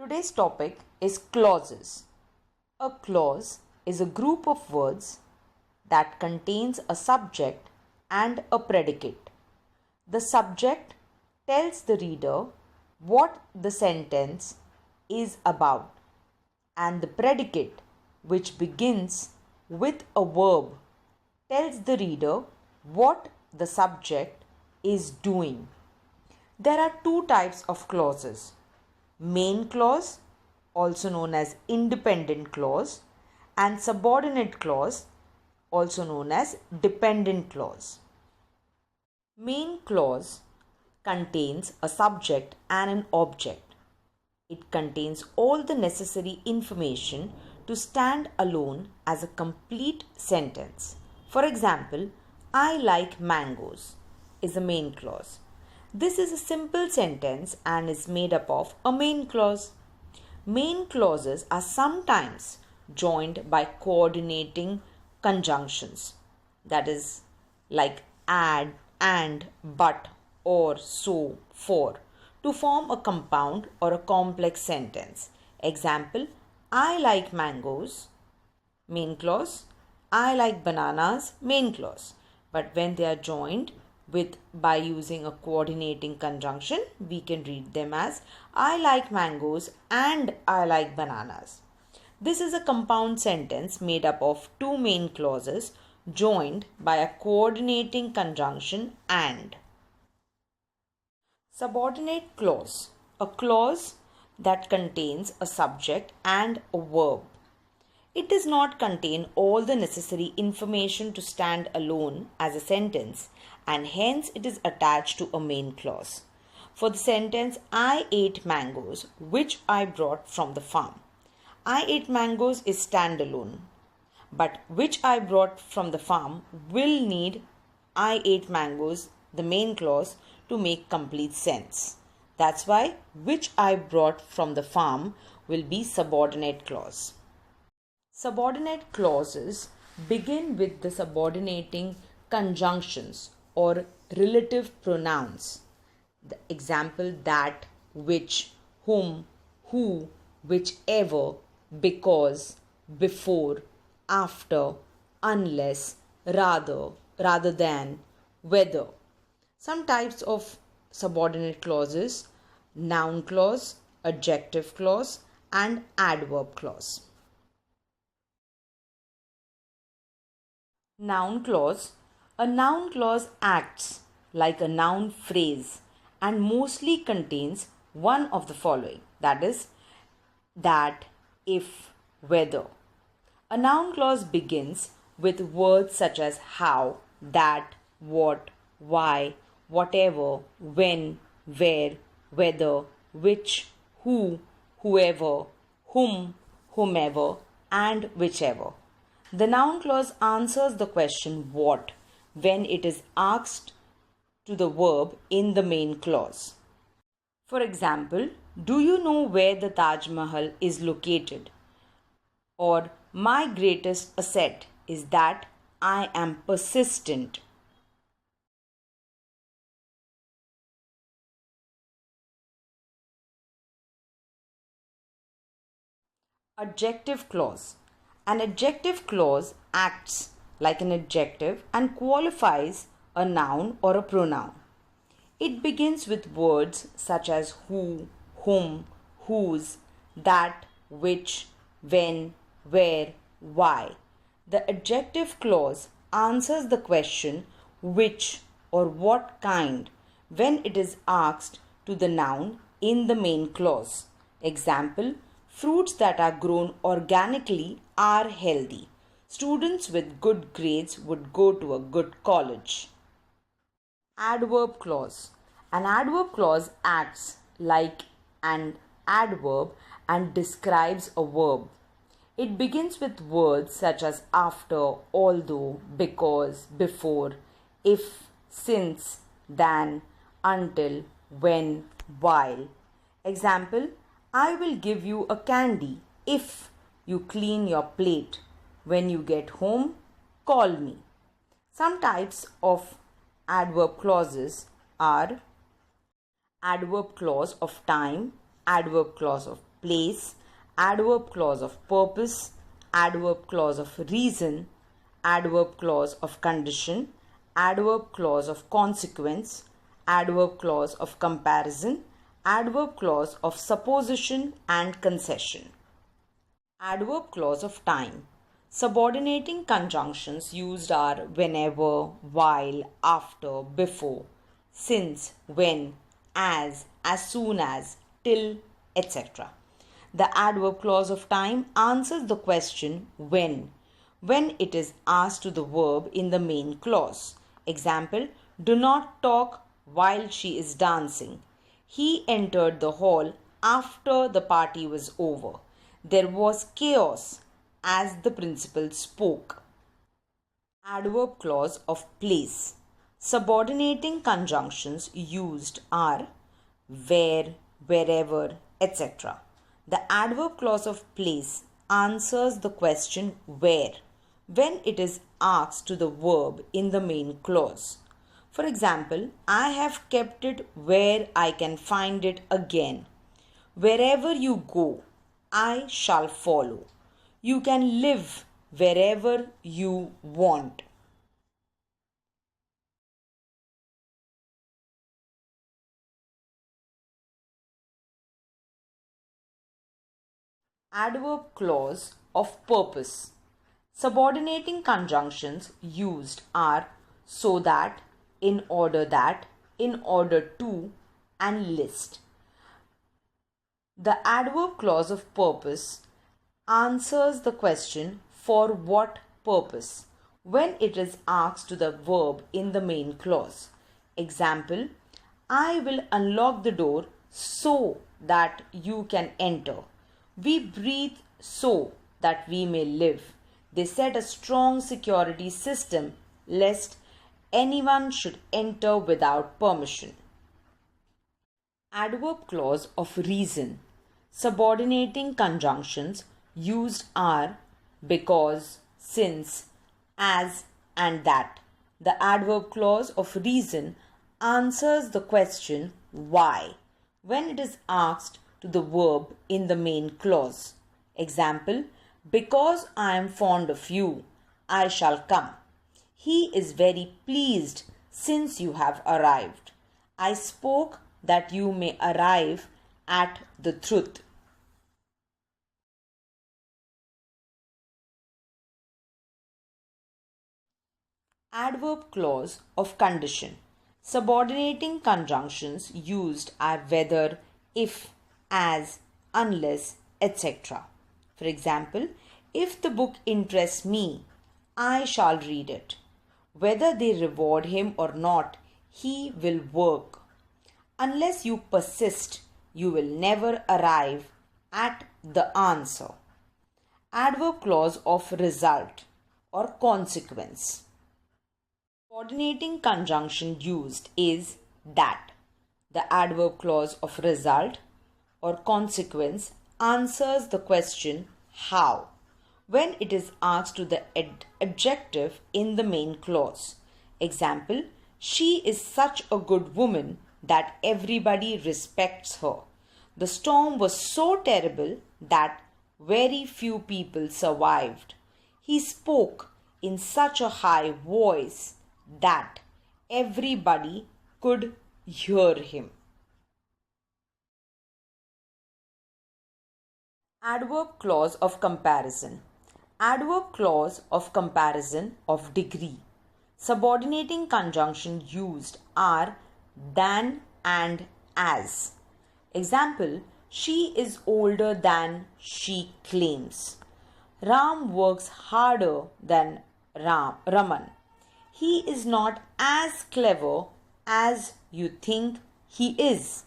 Today's topic is clauses. A clause is a group of words that contains a subject and a predicate. The subject tells the reader what the sentence is about, and the predicate, which begins with a verb, tells the reader what the subject is doing. There are two types of clauses: main clause, also known as independent clause, and subordinate clause, also known as dependent clause. Main clause contains a subject and an object. It contains all the necessary information to stand alone as a complete sentence. For example, I like mangoes is a main clause. This is a simple sentence and is made up of a main clause. Main clauses are sometimes joined by coordinating conjunctions, that is, like add, and, but, or, so, for, to form a compound or a complex sentence. Example, I like mangoes, main clause. I like bananas, main clause. But when they are joined by using a coordinating conjunction, we can read them as I like mangoes and I like bananas. This is a compound sentence made up of two main clauses joined by a coordinating conjunction and. Subordinate clause, a clause that contains a subject and a verb. It does not contain all the necessary information to stand alone as a sentence, and hence it is attached to a main clause. For the sentence, I ate mangoes, which I brought from the farm. I ate mangoes is standalone, but which I brought from the farm will need I ate mangoes, the main clause, to make complete sense. That's why which I brought from the farm will be subordinate clause. Subordinate clauses begin with the subordinating conjunctions or relative pronouns. The example, that, which, whom, who, whichever, because, before, after, unless, rather than, whether. Some types of subordinate clauses: noun clause, adjective clause, and adverb clause. Noun clause. A noun clause acts like a noun phrase and mostly contains one of the following, that is, that, if, whether. A noun clause begins with words such as how, that, what, why, whatever, when, where, whether, which, who, whoever, whom, whomever, and whichever. The noun clause answers the question what when it is asked to the verb in the main clause. For example, do you know where the Taj Mahal is located? Or my greatest asset is that I am persistent. Adjective clause. An adjective clause acts like an adjective and qualifies a noun or a pronoun. It begins with words such as who, whom, whose, that, which, when, where, why. The adjective clause answers the question which or what kind when it is asked to the noun in the main clause. Example, fruits that are grown organically are healthy. Students with good grades would go to a good college. Adverb clause. An adverb clause acts like an adverb and describes a verb. It begins with words such as after, although, because, before, if, since, than, until, when, while. Example, I will give you a candy if you clean your plate. When you get home, call me. Some types of adverb clauses are adverb clause of time, adverb clause of place, adverb clause of purpose, adverb clause of reason, adverb clause of condition, adverb clause of consequence, adverb clause of comparison, adverb clause of supposition and concession. Adverb clause of time. Subordinating conjunctions used are whenever, while, after, before, since, when, as soon as, till, etc. The adverb clause of time answers the question when it is asked to the verb in the main clause. Example, do not talk while she is dancing. He entered the hall after the party was over. There was chaos as the principal spoke. Adverb clause of place. Subordinating conjunctions used are where, wherever, etc. The adverb clause of place answers the question where when it is asked to the verb in the main clause. For example, I have kept it where I can find it again. Wherever you go, I shall follow. You can live wherever you want. Adverb clause of purpose. Subordinating conjunctions used are so that, in order to, and list. The adverb clause of purpose answers the question for what purpose when it is asked to the verb in the main clause. Example, I will unlock the door so that you can enter. We breathe so that we may live. They set a strong security system lest anyone should enter without permission. Adverb clause of reason. Subordinating conjunctions used are because, since, as, and that. The adverb clause of reason answers the question why when it is asked to the verb in the main clause. Example, because I am fond of you, I shall come. He is very pleased since you have arrived. I spoke that you may arrive at the truth. Adverb clause of condition. Subordinating conjunctions used are whether, if, as, unless, etc. For example, if the book interests me, I shall read it. Whether they reward him or not, he will work. Unless you persist, you will never arrive at the answer. Adverb clause of result or consequence. Subordinating conjunction used is that. The adverb clause of result or consequence answers the question how when it is asked to the adjective in the main clause. Example, she is such a good woman that everybody respects her. The storm was so terrible that very few people survived. He spoke in such a high voice that everybody could hear him. Adverb clause of comparison. Adverb clause of comparison of degree. Subordinating conjunction used are than and as. Example, she is older than she claims. Ram works harder than Raman. He is not as clever as you think he is.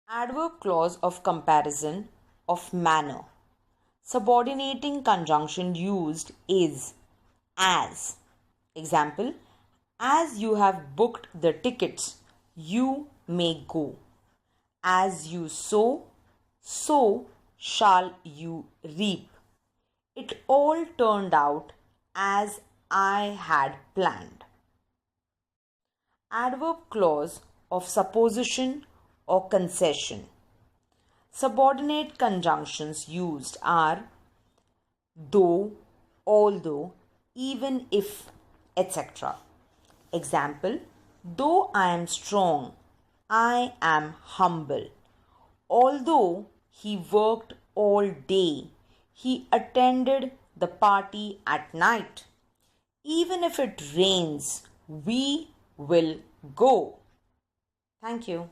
Adverb clause of comparison of manner. Subordinating conjunction used is as. Example, as you have booked the tickets, you may go. As you sow, so shall you reap. It all turned out as I had planned. Adverb clause of supposition or concession. Subordinate conjunctions used are though, although, even if, etc. Example: though I am strong, I am humble. Although he worked all day, he attended the party at night. Even if it rains, we will go. Thank you.